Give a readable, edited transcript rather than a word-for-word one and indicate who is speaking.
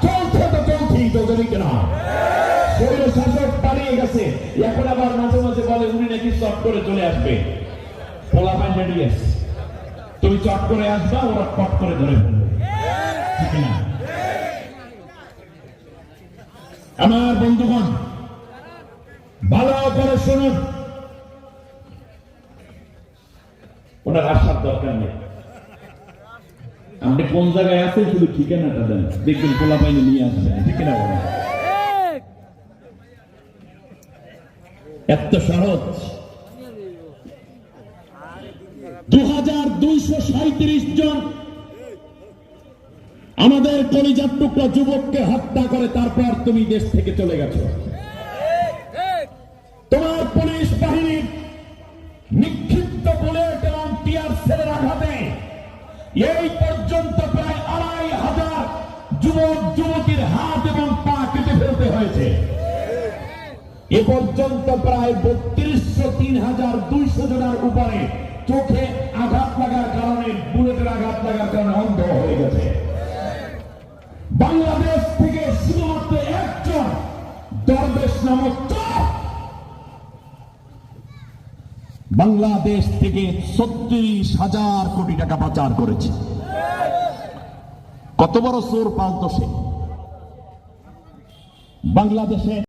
Speaker 1: চলছে তো চলছেই, চলছে কিনা? শরীর শাসক পালিয়ে গেছে, এখন আবার মাঝে মাঝে বলে উনি নাকি চট করে চলে আসবে। পোলা পাইন রেডি আছে, তুমি চট করে আসবা, ওরা পট করে ধরে ফেলবে, ঠিক না? আমার বন্ধুগণ ভালো করে শুনুন, ওনার আসার দরকার নেই। আপনি কোন জায়গায় আছেন শুধু ঠিকানাটা দেন, দেখবেন পোলা পাইনে নিয়ে আসবেন, ঠিক না? এত সহজ। 2237 জন আমাদের কলিজার টুকরা যুবককে হত্যা করে তারপর তুমি দেশ থেকে চলে গেছো। তোমার পুলিশ বাহিনীর নিক্ষিপ্ত বুলেট এবং টিয়ার সেলের আঘাতে এই পর্যন্ত প্রায় 2500 যুবক যুবতীর হাত এবং পা কেটে ফেলতে হয়েছে। এ পর্যন্ত প্রায় 32,200 জনের উপরে চোখে আঘাত লাগার কারণে, বুলেটের আঘাত লাগার কারণে অন্ধ হয়ে গেছে। বাংলাদেশ থেকে শুধুমাত্র একজন দরবেশ নামক বাংলাদেশ থেকে 36,000 কোটি টাকা পাচার করেছে। কত বড় চোর পালতো সে! বাংলাদেশে